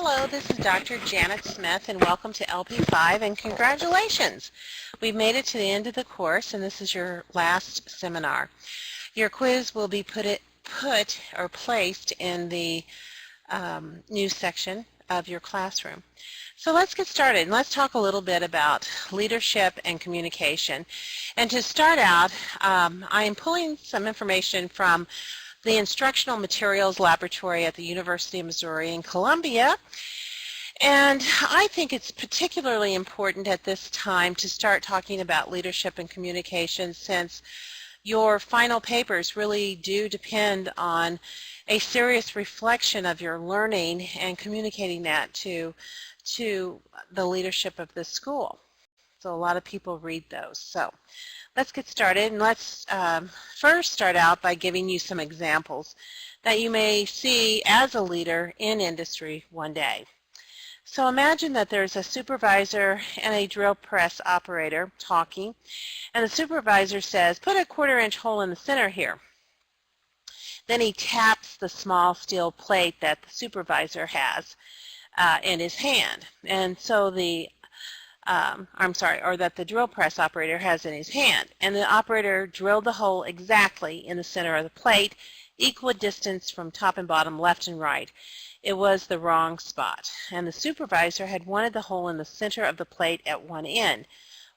Hello, this is Dr. Janet Smith and welcome to LP5 and congratulations! We've made it to the end of the course and this is your last seminar. Your quiz will be placed in the news section of your classroom. So let's get started and let's talk a little bit about leadership and communication. And to start out, I am pulling some information from the Instructional Materials Laboratory at the University of Missouri in Columbia. And I think it's particularly important at this time to start talking about leadership and communication, since your final papers really do depend on a serious reflection of your learning and communicating that to the leadership of the school. So a lot of people read those. So let's get started, and let's first start out by giving you some examples that you may see as a leader in industry one day. So imagine that there's a supervisor and a drill press operator talking, and the supervisor says, "Put a 1/4-inch hole in the center here." Then he taps the small steel plate that the supervisor has in his hand, and so that the drill press operator has in his hand, and the operator drilled the hole exactly in the center of the plate, equidistant from top and bottom, left and right. It was the wrong spot, and the supervisor had wanted the hole in the center of the plate at one end.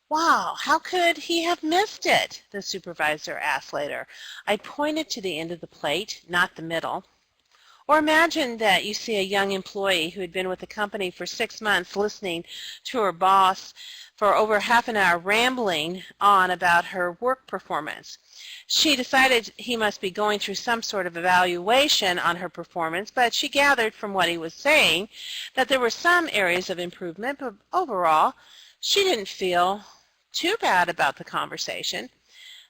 "Wow, how could he have missed it?" the supervisor asked later. "I pointed to the end of the plate, not the middle." Or imagine that you see a young employee who had been with the company for 6 months listening to her boss for over half an hour rambling on about her work performance. She decided he must be going through some sort of evaluation on her performance, but she gathered from what he was saying that there were some areas of improvement, but overall she didn't feel too bad about the conversation.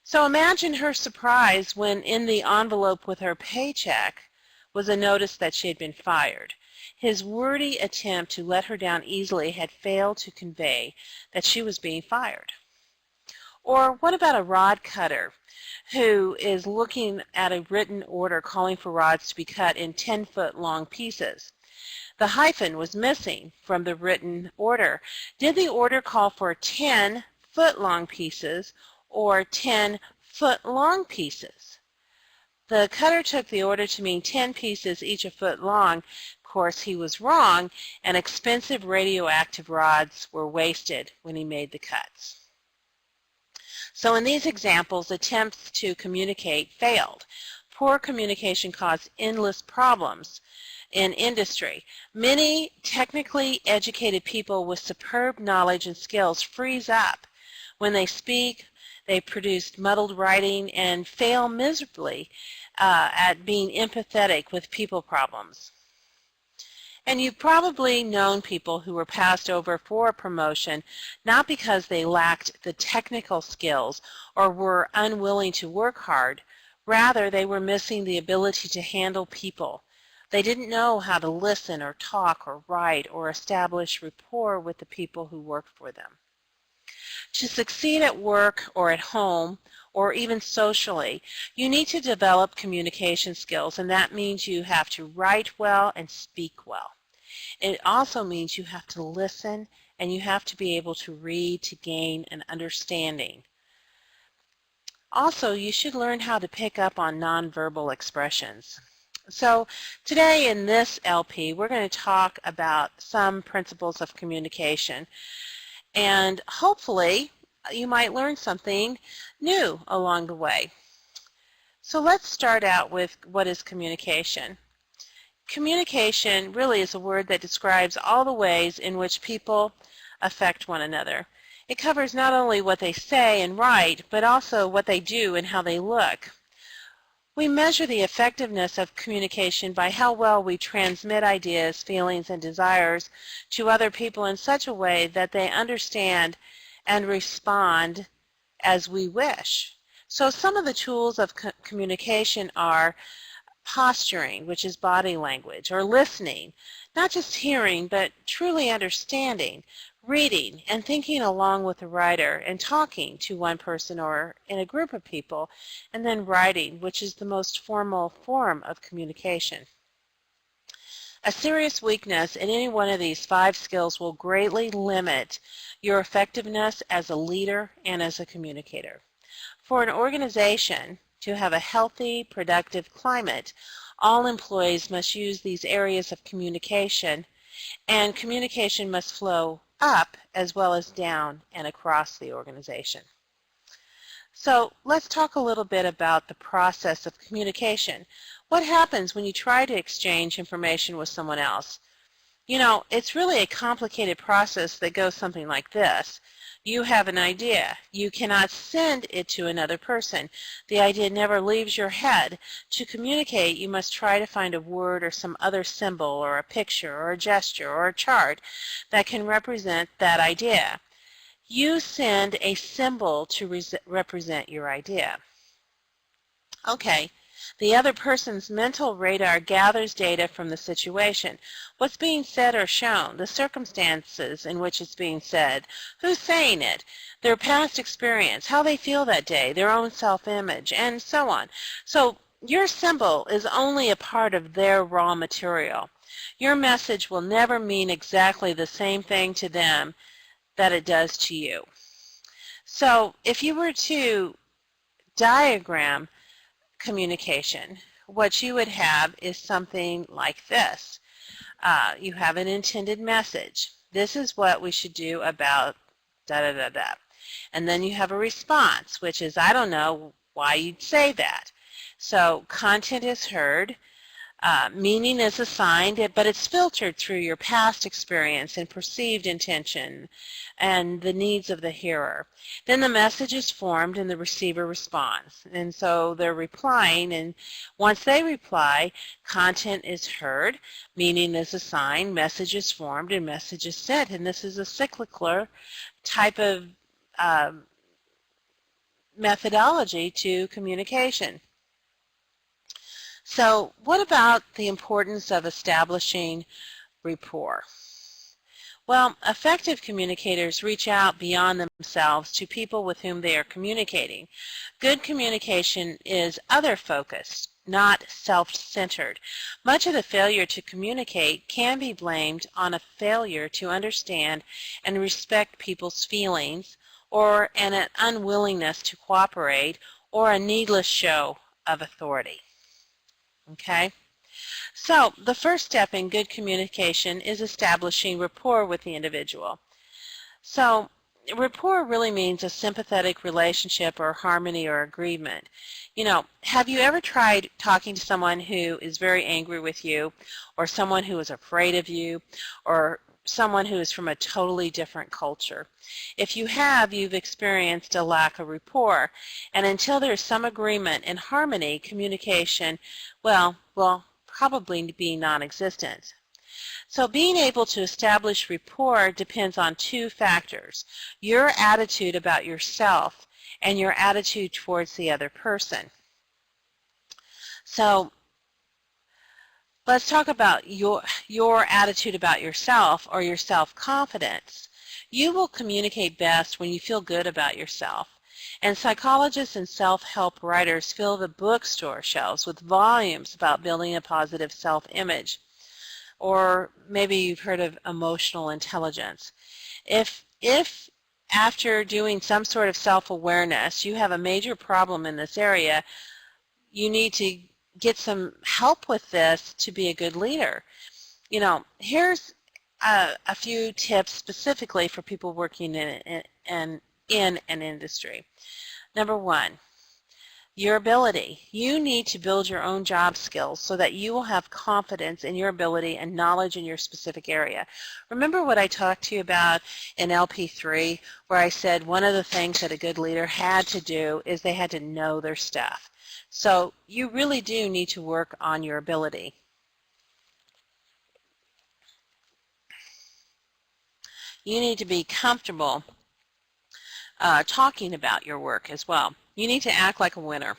So imagine her surprise when in the envelope with her paycheck was a notice that she had been fired. His wordy attempt to let her down easily had failed to convey that she was being fired. Or what about a rod cutter who is looking at a written order calling for rods to be cut in 10-foot long pieces? The hyphen was missing from the written order. Did the order call for 10-foot long pieces or 10-foot long pieces? The cutter took the order to mean 10 pieces, each a foot long. Of course, he was wrong, and expensive radioactive rods were wasted when he made the cuts. So in these examples, attempts to communicate failed. Poor communication caused endless problems in industry. Many technically educated people with superb knowledge and skills freeze up when they speak. They produce muddled writing and fail miserably at being empathetic with people problems. And you've probably known people who were passed over for a promotion not because they lacked the technical skills or were unwilling to work hard. Rather, they were missing the ability to handle people. They didn't know how to listen or talk or write or establish rapport with the people who worked for them. To succeed at work or at home or even socially, you need to develop communication skills, and that means you have to write well and speak well. It also means you have to listen and you have to be able to read to gain an understanding. Also, you should learn how to pick up on nonverbal expressions. So today in this LP, we're going to talk about some principles of communication, and hopefully you might learn something new along the way. So let's start out with what is communication. Communication really is a word that describes all the ways in which people affect one another. It covers not only what they say and write, but also what they do and how they look. We measure the effectiveness of communication by how well we transmit ideas, feelings, and desires to other people in such a way that they understand and respond as we wish. So some of the tools of communication are posturing, which is body language, or listening, not just hearing, but truly understanding, reading and thinking along with the writer, and talking to one person or in a group of people, and then writing, which is the most formal form of communication. A serious weakness in any one of these 5 skills will greatly limit your effectiveness as a leader and as a communicator. For an organization to have a healthy, productive climate, all employees must use these areas of communication, and communication must flow up as well as down and across the organization. So let's talk a little bit about the process of communication. What happens when you try to exchange information with someone else? You know, it's really a complicated process that goes something like this. You have an idea. You cannot send it to another person. The idea never leaves your head. To communicate, you must try to find a word or some other symbol or a picture or a gesture or a chart that can represent that idea. You send a symbol to represent your idea. Okay, the other person's mental radar gathers data from the situation. What's being said or shown, the circumstances in which it's being said, who's saying it, their past experience, how they feel that day, their own self-image, and so on. So your symbol is only a part of their raw material. Your message will never mean exactly the same thing to them that it does to you. So if you were to diagram communication, what you would have is something like this. You have an intended message. This is what we should do about da-da-da-da. And then you have a response, which is, I don't know why you'd say that. So content is heard. Meaning is assigned, but it's filtered through your past experience and perceived intention and the needs of the hearer. Then the message is formed and the receiver responds. And so they're replying, and once they reply, content is heard, meaning is assigned, message is formed, and message is sent. And this is a cyclical type of methodology to communication. So what about the importance of establishing rapport? Well, effective communicators reach out beyond themselves to people with whom they are communicating. Good communication is other-focused, not self-centered. Much of the failure to communicate can be blamed on a failure to understand and respect people's feelings, or an unwillingness to cooperate, or a needless show of authority. Okay? So the first step in good communication is establishing rapport with the individual. So rapport really means a sympathetic relationship or harmony or agreement. You know, have you ever tried talking to someone who is very angry with you, or someone who is afraid of you, or someone who is from a totally different culture? If you have, you've experienced a lack of rapport, and until there's some agreement and harmony, communication, well, will probably be non-existent. So being able to establish rapport depends on 2 factors: your attitude about yourself and your attitude towards the other person. So let's talk about your attitude about yourself, or your self-confidence. You will communicate best when you feel good about yourself. And psychologists and self-help writers fill the bookstore shelves with volumes about building a positive self-image. Or maybe you've heard of emotional intelligence. If after doing some sort of self-awareness you have a major problem in this area, you need to get some help with this to be a good leader. You know, here's a few tips specifically for people working in an industry. Number 1, your ability. You need to build your own job skills so that you will have confidence in your ability and knowledge in your specific area. Remember what I talked to you about in LP3, where I said one of the things that a good leader had to do is they had to know their stuff. So you really do need to work on your ability. You need to be comfortable talking about your work as well. You need to act like a winner.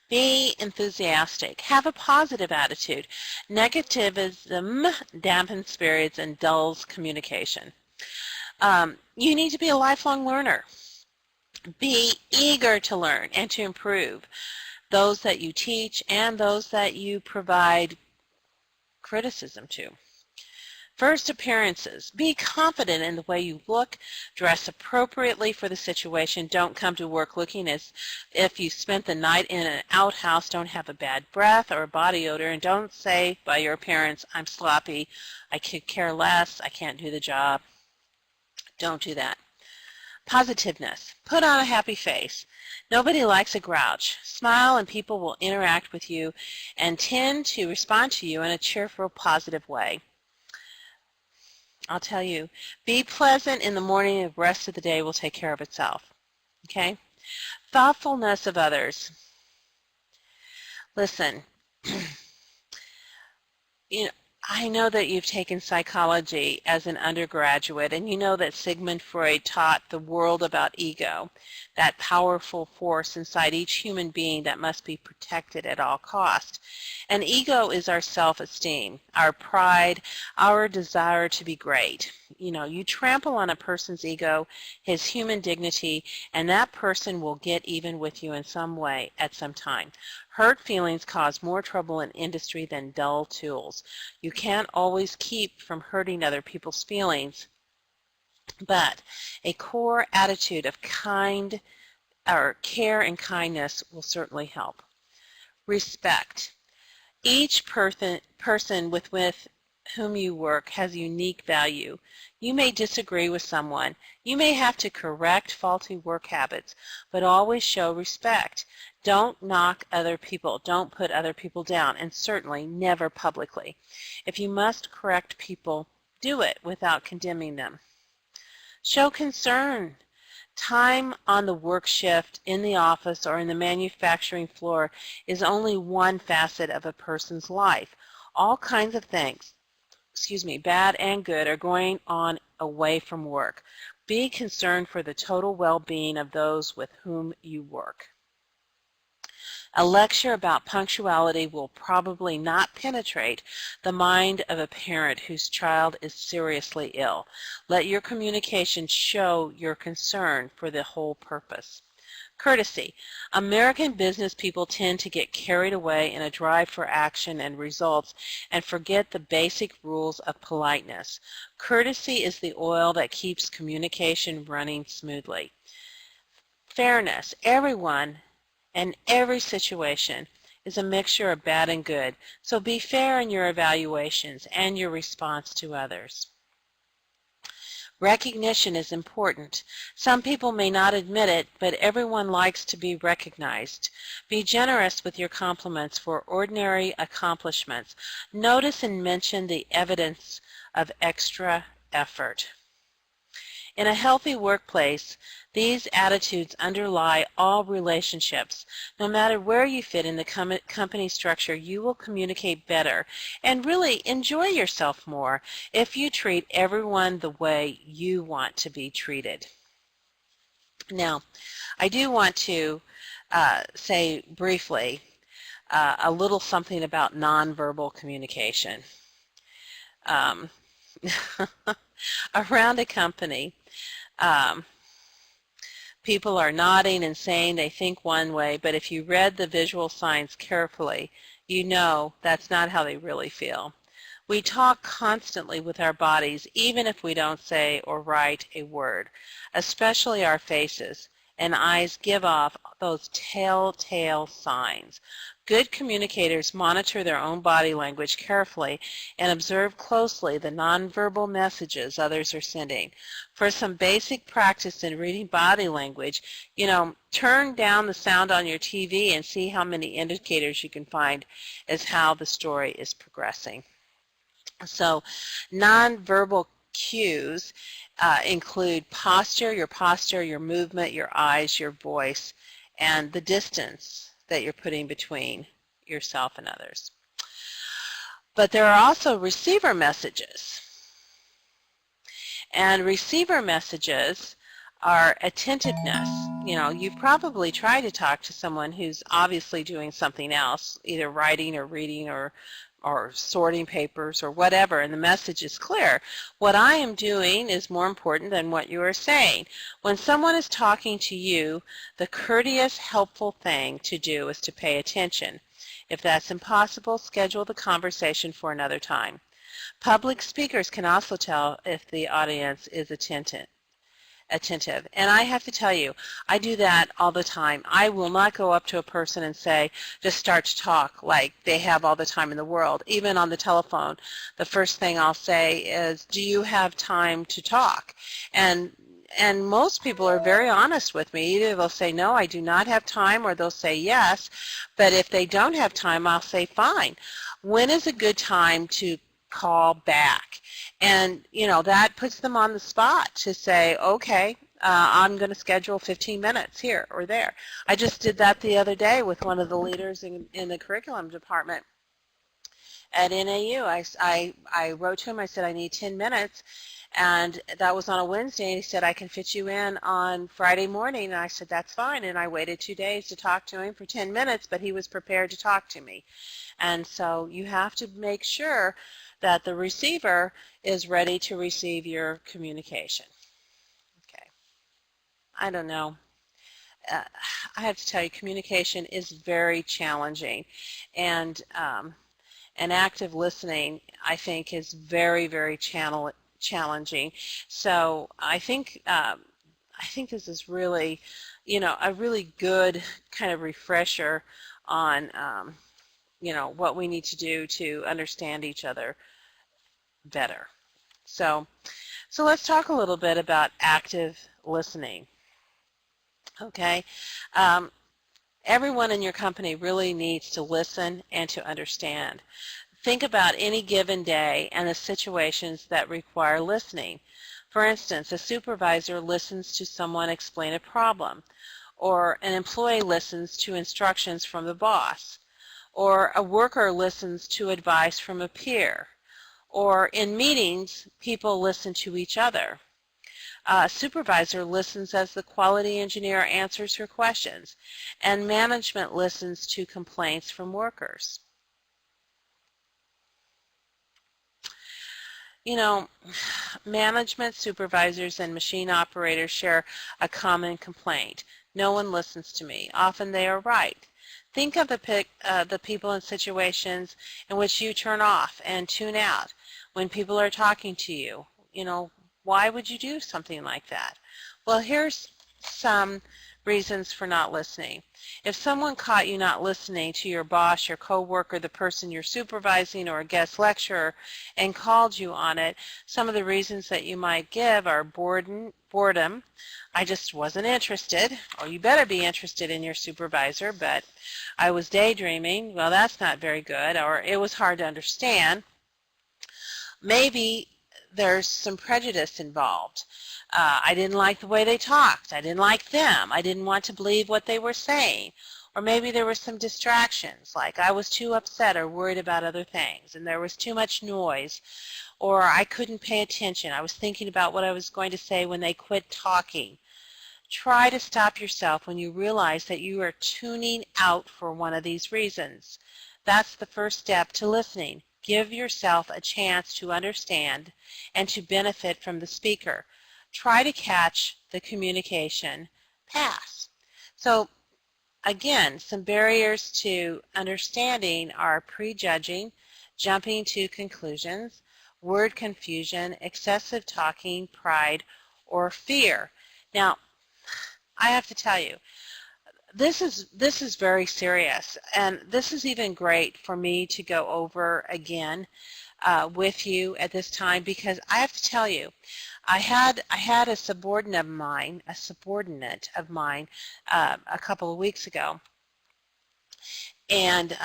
Be enthusiastic. Have a positive attitude. Negativism dampens spirits and dulls communication. You need to be a lifelong learner. Be eager to learn and to improve. Those that you teach and those that you provide criticism to. First, appearances. Be confident in the way you look. Dress appropriately for the situation. Don't come to work looking as if you spent the night in an outhouse. Don't have a bad breath or a body odor. And don't say by your appearance, I'm sloppy, I could care less, I can't do the job. Don't do that. Positiveness. Put on a happy face. Nobody likes a grouch. Smile and people will interact with you and tend to respond to you in a cheerful, positive way. I'll tell you, be pleasant in the morning and the rest of the day will take care of itself. Okay? Thoughtfulness of others. Listen, I know that you've taken psychology as an undergraduate, and you know that Sigmund Freud taught the world about ego, that powerful force inside each human being that must be protected at all costs. And ego is our self-esteem, our pride, our desire to be great. You trample on a person's ego, his human dignity, and that person will get even with you in some way at some time. Hurt feelings cause more trouble in industry than dull tools. You can't always keep from hurting other people's feelings, but a core attitude of care and kindness will certainly help. Respect. Each person with whom you work has unique value. You may disagree with someone. You may have to correct faulty work habits, but always show respect. Don't knock other people. Don't put other people down, and certainly never publicly. If you must correct people, do it without condemning them. Show concern. Time on the work shift, in the office, or in the manufacturing floor is only one facet of a person's life. All kinds of things, bad and good, are going on away from work. Be concerned for the total well-being of those with whom you work. A lecture about punctuality will probably not penetrate the mind of a parent whose child is seriously ill. Let your communication show your concern for the whole purpose. Courtesy. American business people tend to get carried away in a drive for action and results and forget the basic rules of politeness. Courtesy is the oil that keeps communication running smoothly. Fairness. Everyone and every situation is a mixture of bad and good, so be fair in your evaluations and your response to others. Recognition is important. Some people may not admit it, but everyone likes to be recognized. Be generous with your compliments for ordinary accomplishments. Notice and mention the evidence of extra effort. In a healthy workplace, these attitudes underlie all relationships. No matter where you fit in the company structure, you will communicate better and really enjoy yourself more if you treat everyone the way you want to be treated. Now, I do want to say briefly a little something about nonverbal communication. Around a company, people are nodding and saying they think one way, but if you read the visual signs carefully, you know that's not how they really feel. We talk constantly with our bodies, even if we don't say or write a word, especially our faces and eyes give off those telltale signs. Good communicators monitor their own body language carefully and observe closely the nonverbal messages others are sending. For some basic practice in reading body language, turn down the sound on your TV and see how many indicators you can find as how the story is progressing. So, nonverbal cues include your posture, your movement, your eyes, your voice, and the distance that you're putting between yourself and others. But there are also receiver messages. And receiver messages are attentiveness. You've probably tried to talk to someone who's obviously doing something else, either writing or reading or sorting papers or whatever, and the message is clear. What I am doing is more important than what you are saying. When someone is talking to you, the courteous, helpful thing to do is to pay attention. If that's impossible, schedule the conversation for another time. Public speakers can also tell if the audience is attentive. And I have to tell you, I do that all the time. I will not go up to a person and say, just start to talk like they have all the time in the world. Even on the telephone, the first thing I'll say is, do you have time to talk? And most people are very honest with me. Either they'll say, no, I do not have time, or they'll say yes. But if they don't have time, I'll say, fine. When is a good time to call back? And, that puts them on the spot to say, okay, I'm going to schedule 15 minutes here or there. I just did that the other day with one of the leaders in the curriculum department at NAU. I wrote to him, I said, I need 10 minutes. And that was on a Wednesday, and he said, I can fit you in on Friday morning. And I said, that's fine. And I waited 2 days to talk to him for 10 minutes, but he was prepared to talk to me. And so you have to make sure that the receiver is ready to receive your communication. Okay. I don't know. I have to tell you, communication is very challenging. And active listening, I think, is very, very challenging. So I think this is really, a really good kind of refresher on, what we need to do to understand each other better. So let's talk a little bit about active listening. Okay. Everyone in your company really needs to listen and to understand. Think about any given day and the situations that require listening. For instance, a supervisor listens to someone explain a problem, or an employee listens to instructions from the boss, or a worker listens to advice from a peer, or in meetings, people listen to each other. A supervisor listens as the quality engineer answers her questions, and management listens to complaints from workers. Management, supervisors, and machine operators share a common complaint. No one listens to me. Often they are right. Think of the people in situations in which you turn off and tune out when people are talking to you. Why would you do something like that? Well, here's some reasons for not listening. If someone caught you not listening to your boss, your coworker, the person you're supervising, or a guest lecturer, and called you on it, some of the reasons that you might give are boredom. I just wasn't interested. Or you better be interested in your supervisor, but I was daydreaming. Well, that's not very good. Or it was hard to understand. Maybe there's some prejudice involved. I didn't like the way they talked. I didn't like them. I didn't want to believe what they were saying. Or maybe there were some distractions, like I was too upset or worried about other things, and there was too much noise, or I couldn't pay attention. I was thinking about what I was going to say when they quit talking. Try to stop yourself when you realize that you are tuning out for one of these reasons. That's the first step to listening. Give yourself a chance to understand and to benefit from the speaker. Try to catch the communication pass. So again, some barriers to understanding are prejudging, jumping to conclusions, word confusion, excessive talking, pride, or fear. Now, I have to tell you, this is very serious, and this is even great for me to go over again with you at this time, because I have to tell you, I had a subordinate of mine a couple of weeks ago, and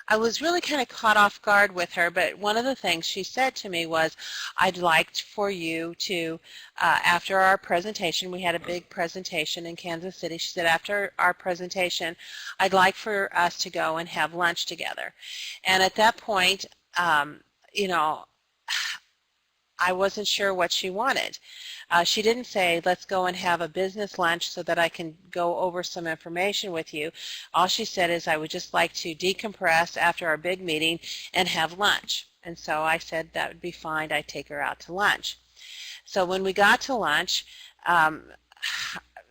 I was really kind of caught off guard with her, but one of the things she said to me was, I'd like for you to, after our presentation, we had a big presentation in Kansas City, she said, after our presentation, I'd like for us to go and have lunch together. And at that point, I wasn't sure what she wanted. She didn't say, let's go and have a business lunch so that I can go over some information with you. All she said is, I would just like to decompress after our big meeting and have lunch. And so I said that would be fine. I'd take her out to lunch. So when we got to lunch,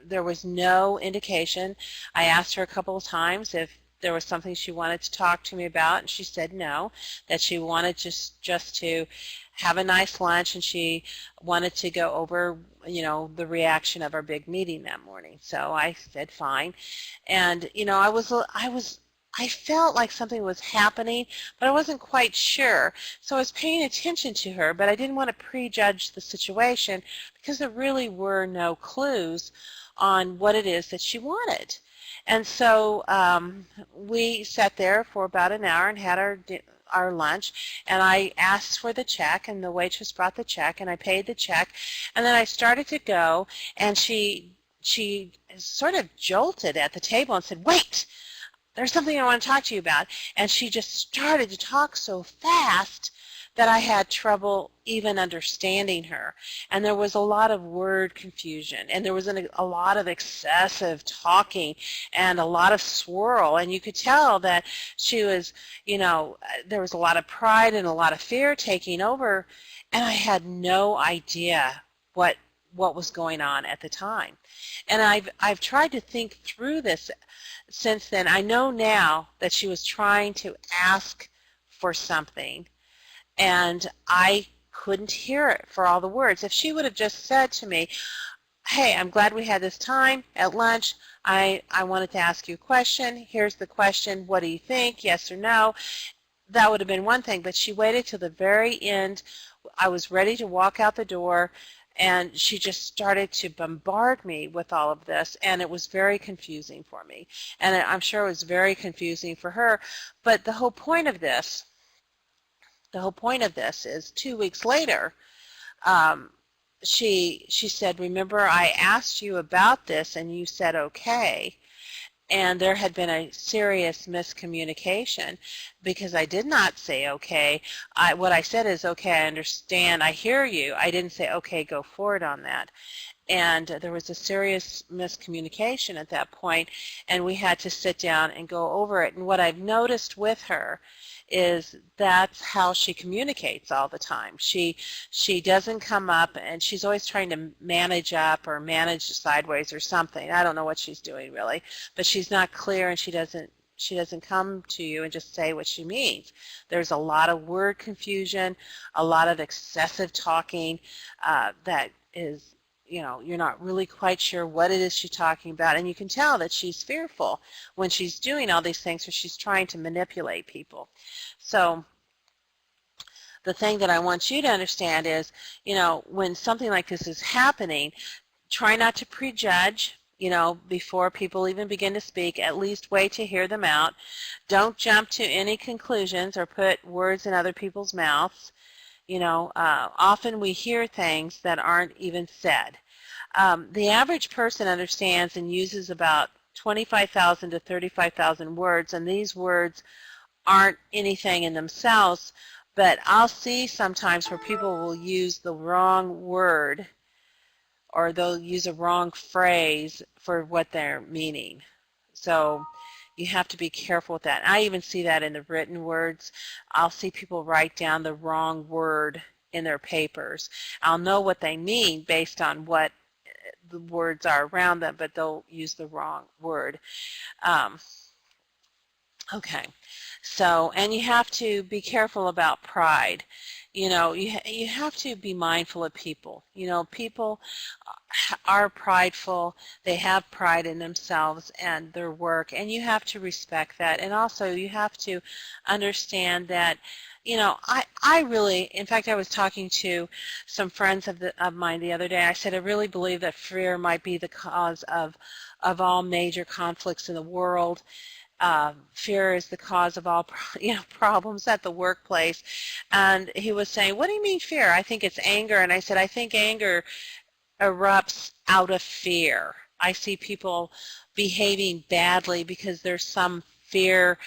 there was no indication. I asked her a couple of times if there was something she wanted to talk to me about, and she said no, that she wanted just to have a nice lunch, and she wanted to go over, the reaction of our big meeting that morning. So I said fine, and I felt like something was happening, but I wasn't quite sure. So I was paying attention to her, but I didn't want to prejudge the situation because there really were no clues on what it is that she wanted. And so we sat there for about an hour and had our lunch, and I asked for the check, and the waitress brought the check, and I paid the check, and then I started to go, and she sort of jolted at the table and said, "Wait, there's something I want to talk to you about." And she just started to talk so fast that I had trouble even understanding her. And there was a lot of word confusion, and there was a lot of excessive talking and a lot of swirl, and you could tell that she was, there was a lot of pride and a lot of fear taking over, and I had no idea what was going on at the time. And I've tried to think through this since then. I know now that she was trying to ask for something, and I couldn't hear it for all the words. If she would have just said to me, "Hey, I'm glad we had this time at lunch. I wanted to ask you a question. Here's the question. What do you think? Yes or no?" That would have been one thing, but she waited till the very end. I was ready to walk out the door, and she just started to bombard me with all of this, and it was very confusing for me. And I'm sure it was very confusing for her. But the whole point of this is 2 weeks later, she said, "Remember, I asked you about this, and you said okay." And there had been a serious miscommunication because I did not say okay. What I said is, "Okay, I understand, I hear you." I didn't say, "Okay, go forward on that." And there was a serious miscommunication at that point, and we had to sit down and go over it. And what I've noticed with her is that's how she communicates all the time. She doesn't come up, and she's always trying to manage up or manage sideways or something. I don't know what she's doing really, but she's not clear, and she doesn't come to you and just say what she means. There's a lot of word confusion, a lot of excessive talking that is, you're not really quite sure what it is she's talking about, and you can tell that she's fearful when she's doing all these things, or she's trying to manipulate people. So the thing that I want you to understand is, when something like this is happening, try not to prejudge, before people even begin to speak. At least wait to hear them out. Don't jump to any conclusions or put words in other people's mouths. Often we hear things that aren't even said. The average person understands and uses about 25,000 to 35,000 words, and these words aren't anything in themselves, but I'll see sometimes where people will use the wrong word, or they'll use a wrong phrase for what they're meaning. So you have to be careful with that. I even see that in the written words. I'll see people write down the wrong word in their papers. I'll know what they mean based on what the words are around them, but they'll use the wrong word. Okay, so, and you have to be careful about pride. You have to be mindful of people. People are prideful. They have pride in themselves and their work, and you have to respect that. And also you have to understand that, I really, in fact, I was talking to some friends of mine the other day. I said, I really believe that fear might be the cause of all major conflicts in the world. Fear is the cause of all problems at the workplace. And he was saying, "What do you mean fear?" "I think it's anger." And I said, "I think anger erupts out of fear. I see people behaving badly because there's some fear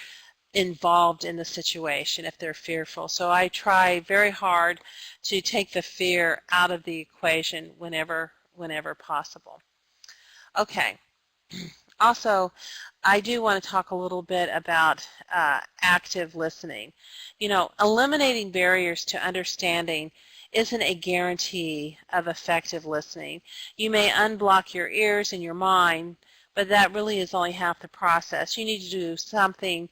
involved in the situation if they're fearful." So I try very hard to take the fear out of the equation whenever possible. Okay. Also, I do want to talk a little bit about active listening. Eliminating barriers to understanding isn't a guarantee of effective listening. You may unblock your ears and your mind, but that really is only half the process. You need to do something.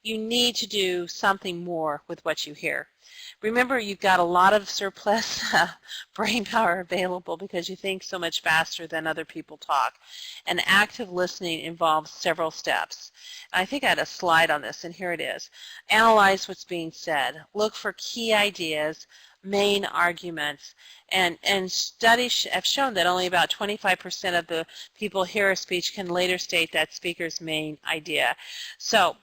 You need to do something more with what you hear. Remember, you've got a lot of surplus brain power available because you think so much faster than other people talk. And active listening involves several steps. I think I had a slide on this, and here it is. Analyze what's being said. Look for key ideas, main arguments, and studies have shown that only about 25% of the people hear a speech can later state that speaker's main idea. So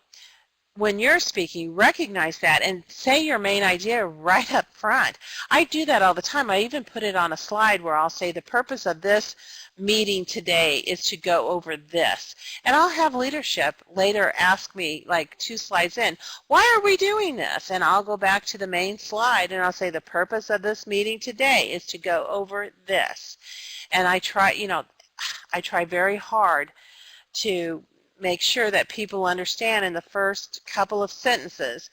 when you're speaking, recognize that and say your main idea right up front. I do that all the time. I even put it on a slide where I'll say the purpose of this meeting today is to go over this. And I'll have leadership later ask me, like 2 slides in, why are we doing this? And I'll go back to the main slide and I'll say the purpose of this meeting today is to go over this. And I try, I try very hard to make sure that people understand in the first couple of sentences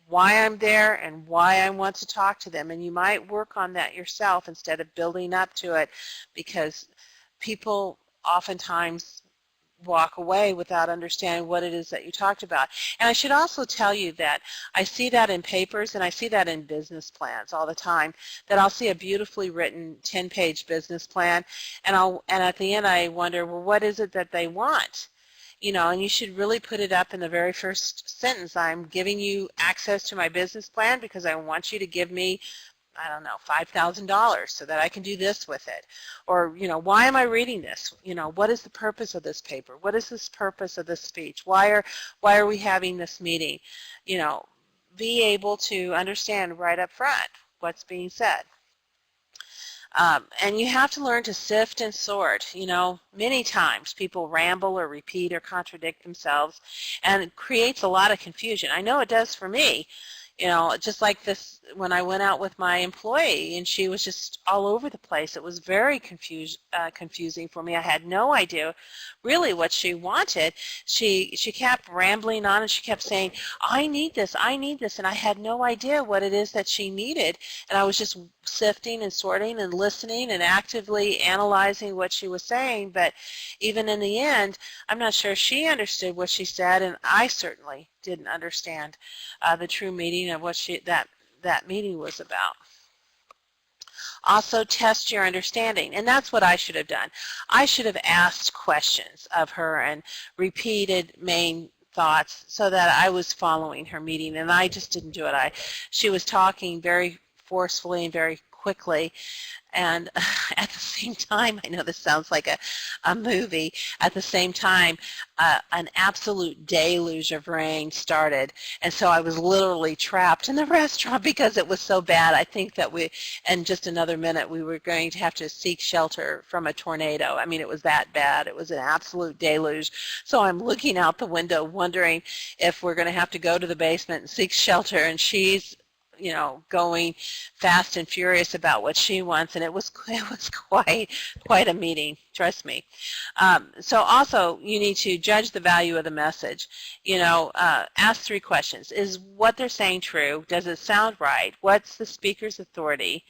why I'm there and why I want to talk to them. And you might work on that yourself instead of building up to it, because people oftentimes walk away without understanding what it is that you talked about. And I should also tell you that I see that in papers and I see that in business plans all the time, that I'll see a beautifully written 10-page business plan and at the end I wonder, well, what is it that they want? And you should really put it up in the very first sentence. I'm giving you access to my business plan because I want you to give me, I don't know, $5,000 so that I can do this with it. Or, why am I reading this? What is the purpose of this paper? What is this purpose of this speech? Why are we having this meeting? Be able to understand right up front what's being said. And you have to learn to sift and sort. Many times people ramble or repeat or contradict themselves, and it creates a lot of confusion. I know it does for me. Just like this when I went out with my employee and she was just all over the place. It was very confusing for me. I had no idea really what she wanted. She kept rambling on and she kept saying, I need this, and I had no idea what it is that she needed. And I was just sifting and sorting and listening and actively analyzing what she was saying. But even in the end, I'm not sure she understood what she said, and I certainly didn't understand the true meaning of what that meeting was about. Also, test your understanding, and that's what I should have done. I should have asked questions of her and repeated main thoughts so that I was following her meeting, and I just didn't do it. She was talking very forcefully and very quickly, and at the same time, I know this sounds like a movie, at the same time, an absolute deluge of rain started, and so I was literally trapped in the restaurant because it was so bad. I think that in just another minute, we were going to have to seek shelter from a tornado. I mean, it was that bad. It was an absolute deluge. So I'm looking out the window wondering if we're going to have to go to the basement and seek shelter, and she's going fast and furious about what she wants, and it was quite a meeting, trust me. So also, you need to judge the value of the message. Ask 3 questions. Is what they're saying true? Does it sound right? What's the speaker's authority?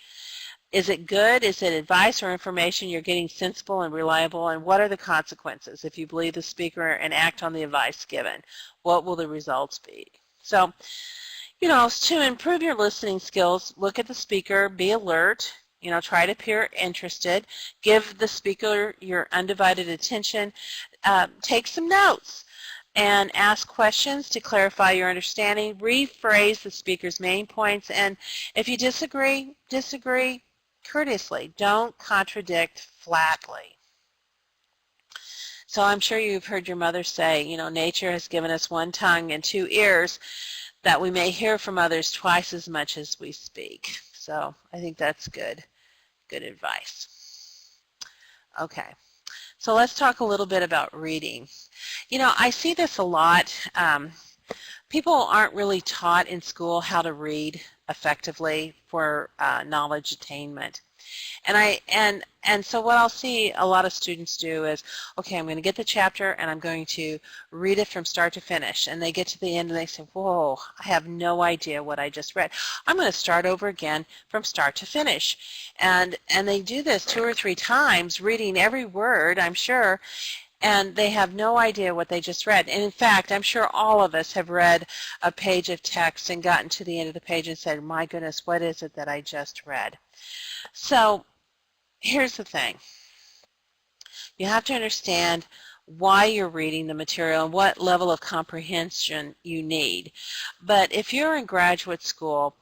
Is it good? Is it advice or information you're getting sensible and reliable? And what are the consequences if you believe the speaker and act on the advice given? What will the results be? So, to improve your listening skills, look at the speaker, be alert, try to appear interested, give the speaker your undivided attention, take some notes, and ask questions to clarify your understanding, rephrase the speaker's main points, and if you disagree courteously. Don't contradict flatly. So I'm sure you've heard your mother say, nature has given us 1 tongue and 2 ears, that we may hear from others twice as much as we speak. So I think that's good advice. Okay, so let's talk a little bit about reading. I see this a lot. People aren't really taught in school how to read effectively for knowledge attainment. And so what I'll see a lot of students do is, okay, I'm going to get the chapter and I'm going to read it from start to finish. And they get to the end and they say, whoa, I have no idea what I just read. I'm going to start over again from start to finish. And they do this 2 or 3 times, reading every word, I'm sure. and they have no idea what they just read. And in fact, I'm sure all of us have read a page of text and gotten to the end of the page and said, my goodness, what is it that I just read? So here's the thing. You have to understand why you're reading the material and what level of comprehension you need. But if you're in graduate school,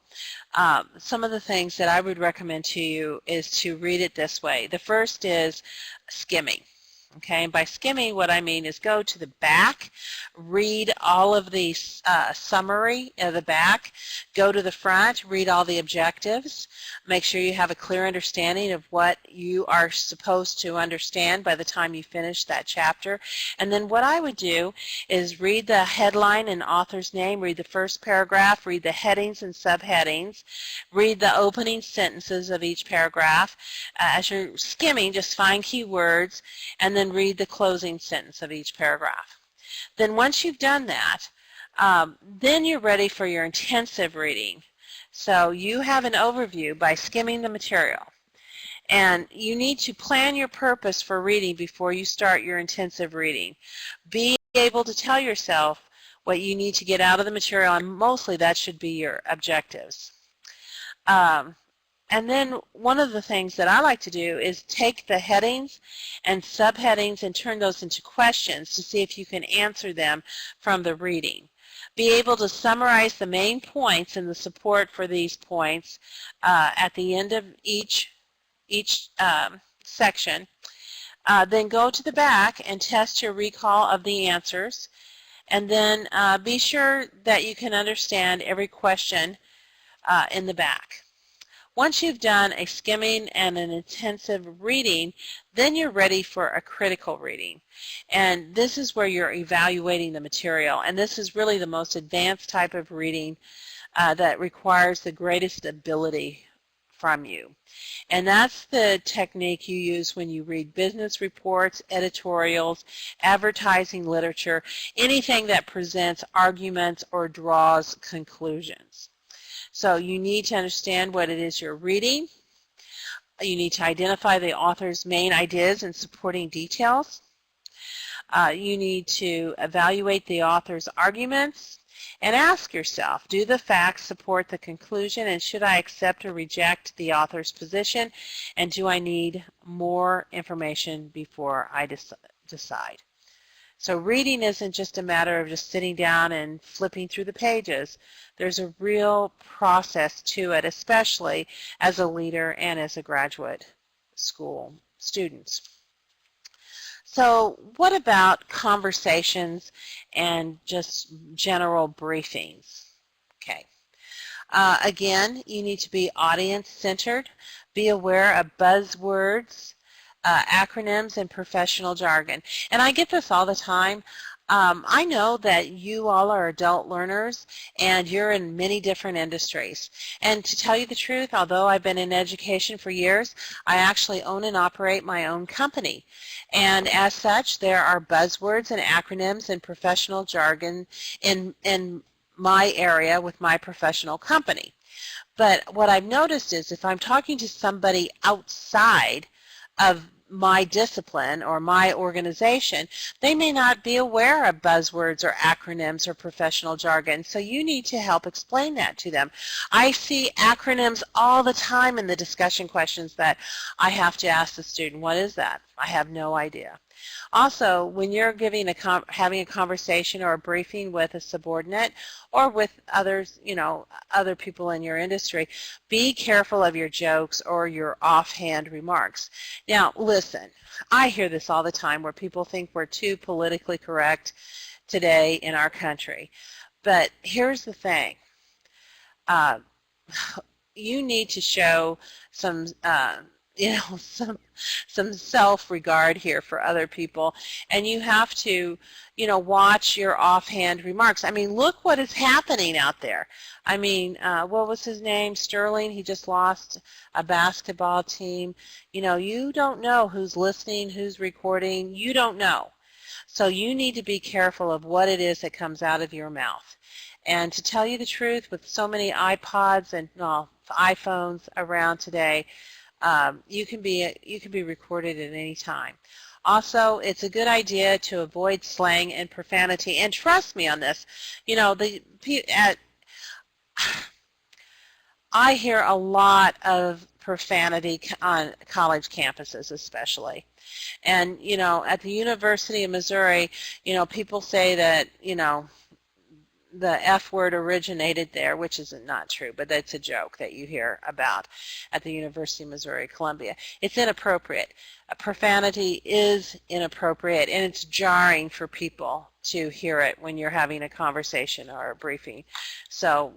some of the things that I would recommend to you is to read it this way. The first is skimming. Okay, and by skimming, what I mean is go to the back, read all of the summary of the back, go to the front, read all the objectives, make sure you have a clear understanding of what you are supposed to understand by the time you finish that chapter. And then what I would do is read the headline and author's name, read the first paragraph, read the headings and subheadings, read the opening sentences of each paragraph. As you're skimming, just find keywords, and then read the closing sentence of each paragraph. Then once you've done that, then you're ready for your intensive reading. So you have an overview by skimming the material. And you need to plan your purpose for reading before you start your intensive reading. Be able to tell yourself what you need to get out of the material, and mostly that should be your objectives. And then one of the things that I like to do is take the headings and subheadings and turn those into questions to see if you can answer them from the reading. Be able to summarize the main points and the support for these points at the end of each section. Then go to the back and test your recall of the answers. And then be sure that you can understand every question in the back. Once you've done a skimming and an intensive reading, then you're ready for a critical reading. And this is where you're evaluating the material. And this is really the most advanced type of reading that requires the greatest ability from you. And that's the technique you use when you read business reports, editorials, advertising literature, anything that presents arguments or draws conclusions. So you need to understand what it is you're reading. You need to identify the author's main ideas and supporting details. You need to evaluate the author's arguments and ask yourself, do the facts support the conclusion, and should I accept or reject the author's position, and do I need more information before I decide? So reading isn't just a matter of just sitting down and flipping through the pages. There's a real process to it, especially as a leader and as a graduate school student. So what about conversations and just general briefings? Okay. Again, you need to be audience-centered. Be aware of buzzwords, acronyms, and professional jargon. And I get this all the time. I know that you all are adult learners and you're in many different industries. And to tell you the truth, although I've been in education for years, I actually own and operate my own company. And as such, there are buzzwords and acronyms and professional jargon in my area with my professional company. But what I've noticed is if I'm talking to somebody outside of my discipline or my organization, they may not be aware of buzzwords or acronyms or professional jargon, so you need to help explain that to them. I see acronyms all the time in the discussion questions that I have to ask the student, what is that? I have no idea. Also, when you're having a conversation or a briefing with a subordinate or with others, other people in your industry, be careful of your jokes or your offhand remarks. Now, listen, I hear this all the time where people think we're too politically correct today in our country. But here's the thing. You need to show some some self-regard here for other people, and you have to, watch your offhand remarks. I mean, look what is happening out there. I mean, what was his name? Sterling, he just lost a basketball team. You don't know who's listening, who's recording. You don't know. So you need to be careful of what it is that comes out of your mouth. And to tell you the truth, with so many iPods and iPhones around today, you can be recorded at any time. Also, it's a good idea to avoid slang and profanity. And trust me on this, you know, I hear a lot of profanity on college campuses especially. And, you know, at the University of Missouri, you know, people say that, you know, the F word originated there, which is not true, but that's a joke that you hear about at the University of Missouri, Columbia. It's inappropriate. Profanity is inappropriate, and it's jarring for people to hear it when you're having a conversation or a briefing. So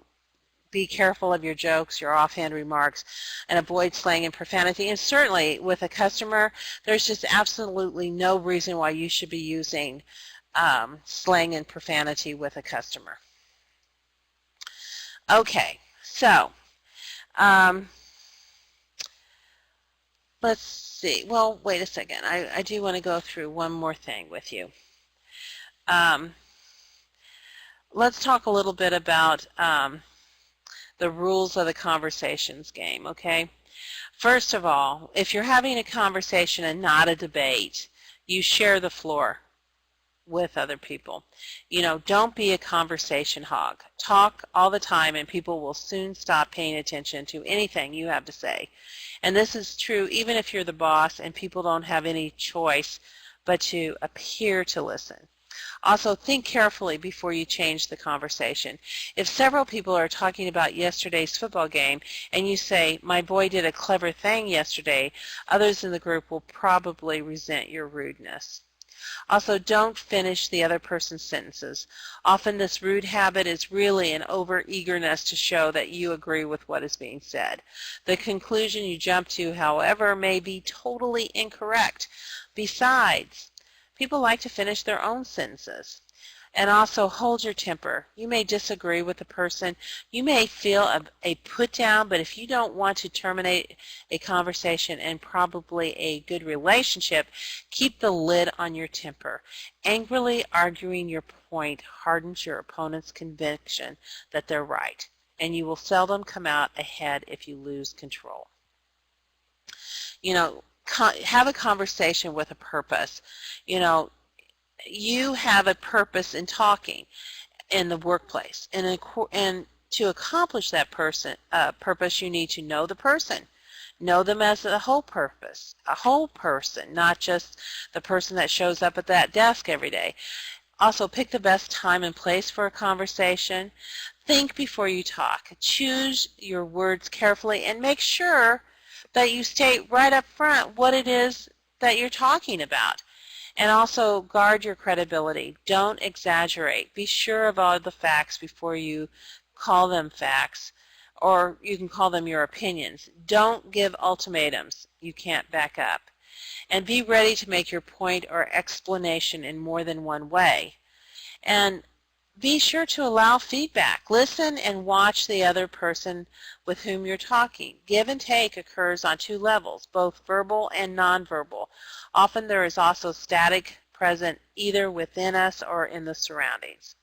be careful of your jokes, your offhand remarks, and avoid slang and profanity. And certainly with a customer, there's just absolutely no reason why you should be using slang and profanity with a customer. Okay, so let's see. Well, wait a second. I do want to go through one more thing with you. Let's talk a little bit about the rules of the conversations game, okay? First of all, if you're having a conversation and not a debate, you share the floor with other people. You know, don't be a conversation hog. Talk all the time and people will soon stop paying attention to anything you have to say. And this is true even if you're the boss and people don't have any choice but to appear to listen. Also, think carefully before you change the conversation. If several people are talking about yesterday's football game and you say, "My boy did a clever thing yesterday," others in the group will probably resent your rudeness. Also, don't finish the other person's sentences. Often this rude habit is really an over-eagerness to show that you agree with what is being said. The conclusion you jump to, however, may be totally incorrect. Besides, people like to finish their own sentences. And also hold your temper. You may disagree with the person. You may feel a put down, but if you don't want to terminate a conversation and probably a good relationship, keep the lid on your temper. Angrily arguing your point hardens your opponent's conviction that they're right, and you will seldom come out ahead if you lose control. You know, have a conversation with a purpose. You know, you have a purpose in talking in the workplace, and to accomplish that purpose, you need to know the person. Know them as a whole person, not just the person that shows up at that desk every day. Also, pick the best time and place for a conversation. Think before you talk. Choose your words carefully and make sure that you state right up front what it is that you're talking about. And also guard your credibility. Don't exaggerate. Be sure of all the facts before you call them facts, or you can call them your opinions. Don't give ultimatums you can't back up. And be ready to make your point or explanation in more than one way. And be sure to allow feedback. Listen and watch the other person with whom you're talking. Give and take occurs on two levels, both verbal and nonverbal. Often there is also static present either within us or in the surroundings.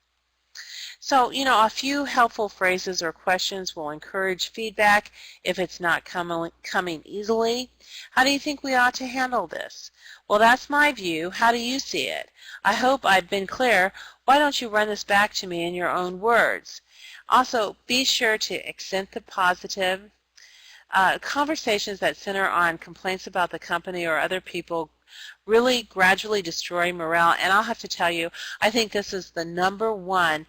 So, you know, a few helpful phrases or questions will encourage feedback if it's not coming easily. How do you think we ought to handle this? Well, that's my view. How do you see it? I hope I've been clear. Why don't you run this back to me in your own words? Also, be sure to accent the positive. Conversations that center on complaints about the company or other people really gradually destroy morale. And I'll have to tell you, I think this is the #1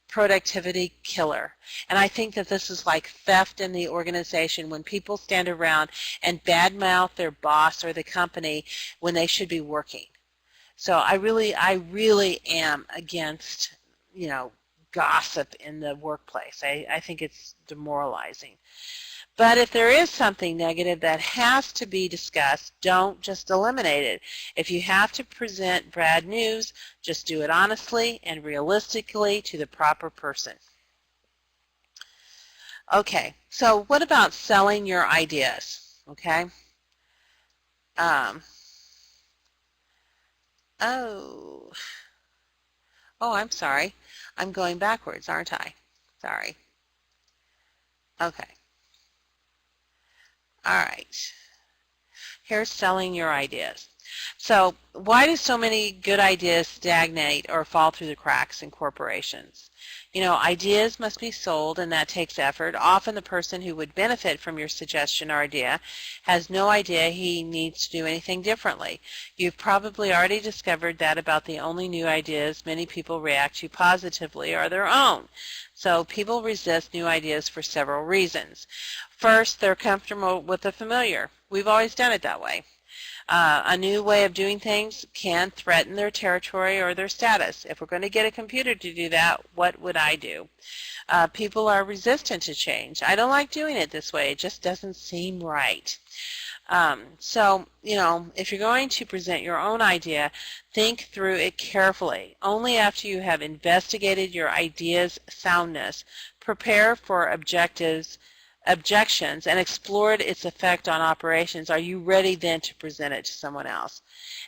productivity killer. And I think that this is like theft in the organization when people stand around and badmouth their boss or the company when they should be working. So I really am against, you know, gossip in the workplace. I think it's demoralizing. But if there is something negative that has to be discussed, don't just eliminate it. If you have to present bad news, just do it honestly and realistically to the proper person. Okay, so what about selling your ideas? Okay. I'm sorry. I'm going backwards, aren't I? Sorry. Okay. All right. Here's selling your ideas. So why do so many good ideas stagnate or fall through the cracks in corporations? You know, ideas must be sold, and that takes effort. Often the person who would benefit from your suggestion or idea has no idea he needs to do anything differently. You've probably already discovered that about the only new ideas many people react to positively are their own. So people resist new ideas for several reasons. First, they're comfortable with the familiar. We've always done it that way. A new way of doing things can threaten their territory or their status. If we're going to get a computer to do that, what would I do? People are resistant to change. I don't like doing it this way. It just doesn't seem right. So, you know, if you're going to present your own idea, think through it carefully. Only after you have investigated your idea's soundness, prepare for objections, and explored its effect on operations, are you ready then to present it to someone else?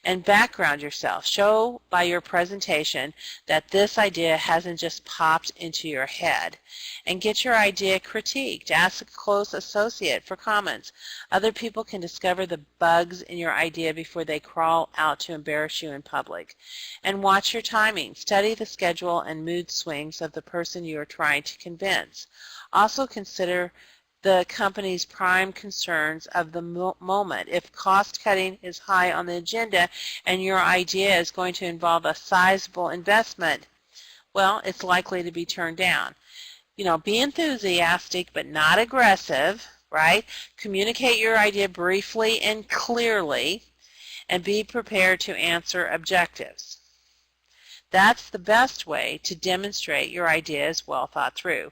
And background yourself. Show by your presentation that this idea hasn't just popped into your head. And get your idea critiqued. Ask a close associate for comments. Other people can discover the bugs in your idea before they crawl out to embarrass you in public. And watch your timing. Study the schedule and mood swings of the person you are trying to convince. Also consider the company's prime concerns of the moment. If cost cutting is high on the agenda and your idea is going to involve a sizable investment, well, it's likely to be turned down. You know, be enthusiastic but not aggressive, right? Communicate your idea briefly and clearly, and be prepared to answer objectives. That's the best way to demonstrate your idea is well thought through.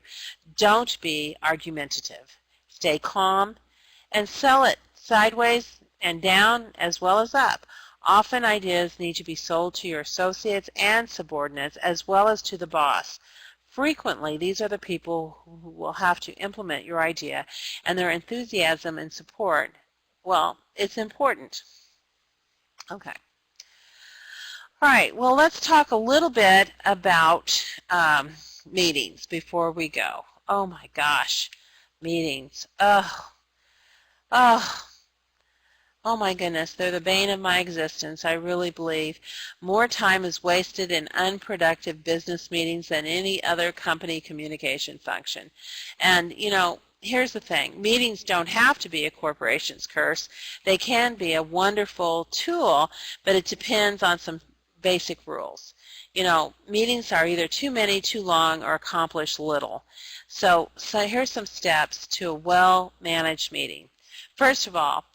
Don't be argumentative. Stay calm and sell it sideways and down as well as up. Often ideas need to be sold to your associates and subordinates as well as to the boss. Frequently, these are the people who will have to implement your idea, and their enthusiasm and support, well, it's important. Okay. All right, well, let's talk a little bit about meetings before we go. Oh my gosh, meetings. Oh my goodness, they're the bane of my existence. I really believe more time is wasted in unproductive business meetings than any other company communication function. And, you know, here's the thing. Meetings don't have to be a corporation's curse. They can be a wonderful tool, but it depends on some basic rules. You know, meetings are either too many, too long, or accomplish little. So here's some steps to a well-managed meeting. First of all,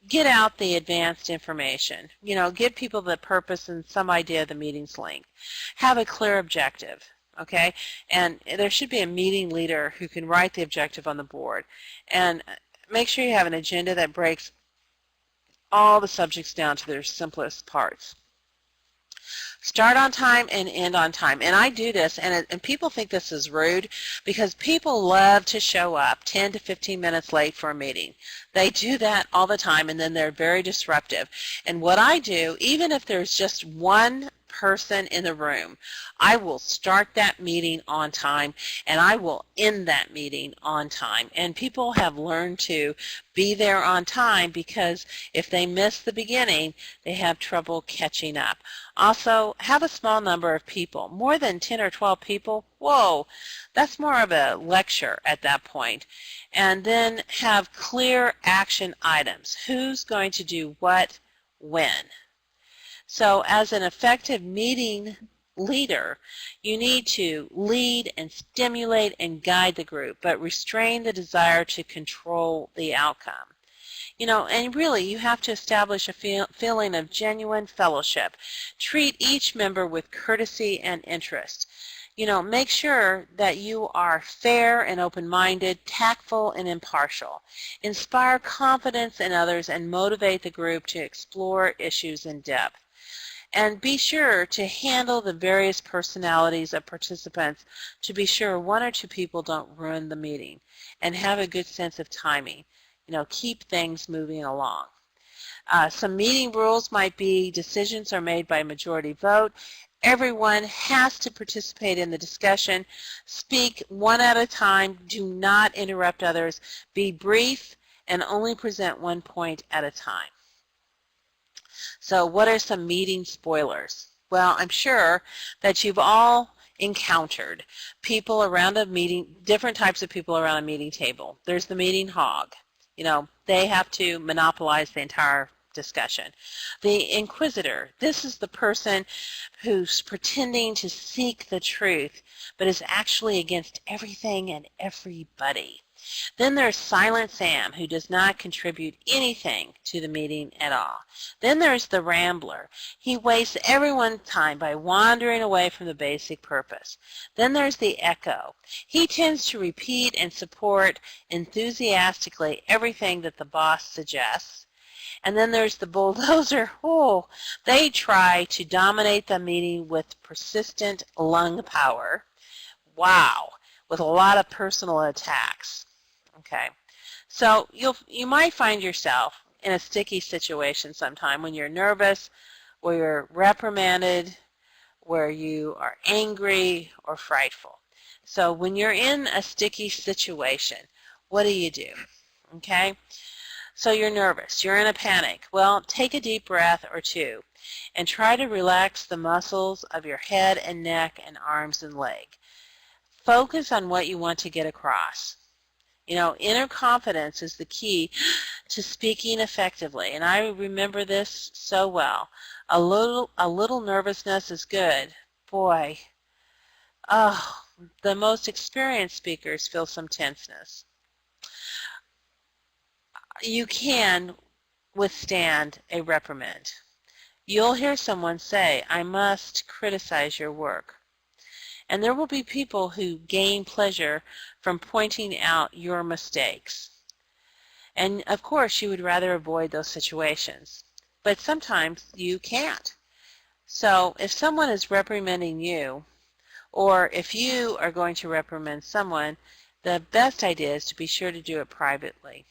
get out the advanced information. You know, give people the purpose and some idea of the meeting's length. Have a clear objective, okay? And there should be a meeting leader who can write the objective on the board. And make sure you have an agenda that breaks all the subjects down to their simplest parts. Start on time and end on time. And I do this, and people think this is rude because people love to show up 10 to 15 minutes late for a meeting. They do that all the time, and then they're very disruptive. And what I do, even if there's just one person in the room, I will start that meeting on time, and I will end that meeting on time. And people have learned to be there on time because if they miss the beginning, they have trouble catching up. Also, have a small number of people. More than 10 or 12 people, whoa, that's more of a lecture at that point. And then have clear action items. Who's going to do what, when? So as an effective meeting leader, you need to lead and stimulate and guide the group, but restrain the desire to control the outcome. You know, and really you have to establish a feeling of genuine fellowship. Treat each member with courtesy and interest. You know, make sure that you are fair and open-minded, tactful and impartial. Inspire confidence in others and motivate the group to explore issues in depth. And be sure to handle the various personalities of participants to be sure one or two people don't ruin the meeting, and have a good sense of timing. You know, keep things moving along. Some meeting rules might be decisions are made by majority vote. Everyone has to participate in the discussion. Speak one at a time. Do not interrupt others. Be brief and only present one point at a time. So what are some meeting spoilers? Well, I'm sure that you've all encountered people around a meeting, different types of people around a meeting table. There's the meeting hog. You know, they have to monopolize the entire discussion. The inquisitor, this is the person who's pretending to seek the truth, but is actually against everything and everybody. Then there's Silent Sam, who does not contribute anything to the meeting at all. Then there's the Rambler. He wastes everyone's time by wandering away from the basic purpose. Then there's the Echo. He tends to repeat and support enthusiastically everything that the boss suggests. And then there's the Bulldozer. Oh, they try to dominate the meeting with persistent lung power. Wow, with a lot of personal attacks. Okay, so you might find yourself in a sticky situation sometime when you're nervous, where you're reprimanded, where you are angry or frightful. So when you're in a sticky situation, what do? Okay, so you're nervous, you're in a panic. Well, take a deep breath or two and try to relax the muscles of your head and neck and arms and leg. Focus on what you want to get across. You know, inner confidence is the key to speaking effectively, and I remember this so well. A little nervousness is good. Boy, oh, the most experienced speakers feel some tenseness. You can withstand a reprimand. You'll hear someone say, "I must criticize your work." And there will be people who gain pleasure from pointing out your mistakes. And of course, you would rather avoid those situations. But sometimes you can't. So if someone is reprimanding you, or if you are going to reprimand someone, the best idea is to be sure to do it privately.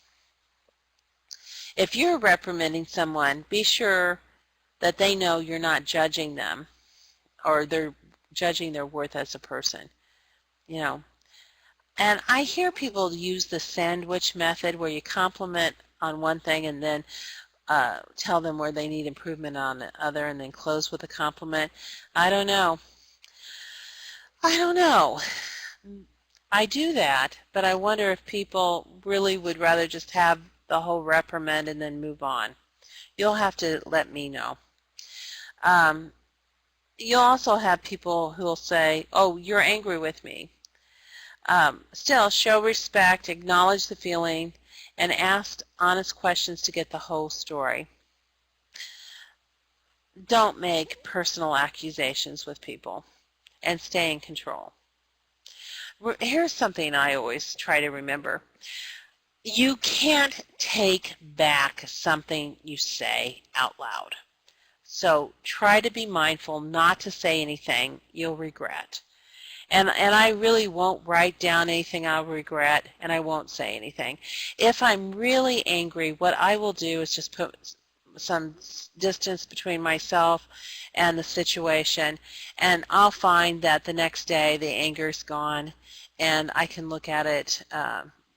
If you're reprimanding someone, be sure that they know you're not judging them, or they're judging their worth as a person, you know. And I hear people use the sandwich method, where you compliment on one thing and then tell them where they need improvement on the other, and then close with a compliment. I don't know. I do that, but I wonder if people really would rather just have the whole reprimand and then move on. You'll have to let me know. You'll also have people who will say, "Oh, you're angry with me." Still, show respect, acknowledge the feeling, and ask honest questions to get the whole story. Don't make personal accusations with people, and stay in control. Here's something I always try to remember. You can't take back something you say out loud. So try to be mindful not to say anything you'll regret. And I really won't write down anything I'll regret, and I won't say anything. If I'm really angry, what I will do is just put some distance between myself and the situation, and I'll find that the next day the anger's gone, and I can look at it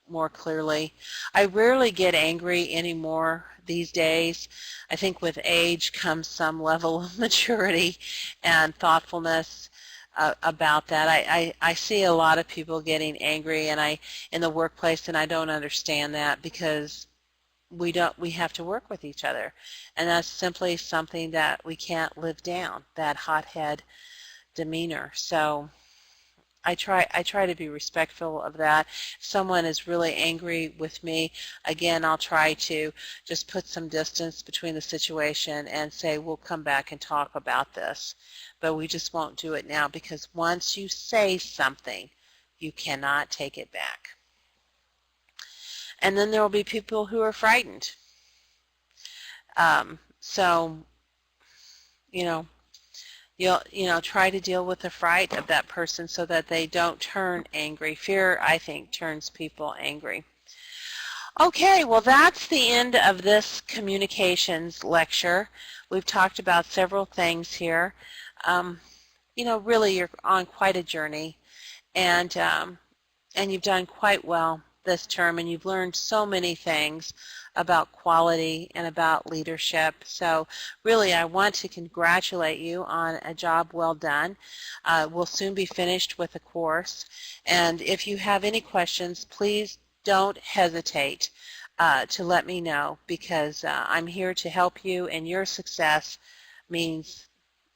more clearly. I rarely get angry anymore these days. I think with age comes some level of maturity and thoughtfulness about that. I see a lot of people getting angry in the workplace, and I don't understand that, because we have to work with each other, and that's simply something that we can't live down, that hothead demeanor. So I try to be respectful of that. If someone is really angry with me, again, I'll try to just put some distance between the situation and say, we'll come back and talk about this. But we just won't do it now, because once you say something, you cannot take it back. And then there will be people who are frightened. So, you'll try to deal with the fright of that person so that they don't turn angry. Fear, I think, turns people angry. Okay, well, that's the end of this communications lecture. We've talked about several things here. Really, you're on quite a journey, and you've done quite well this term, and you've learned so many things about quality and about leadership. So really, I want to congratulate you on a job well done. We'll soon be finished with the course, and if you have any questions, please don't hesitate to let me know, because I'm here to help you, and your success means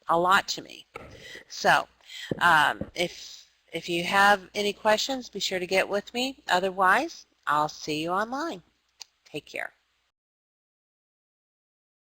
a lot to me. So if you have any questions, be sure to get with me. Otherwise, I'll see you online. Take care.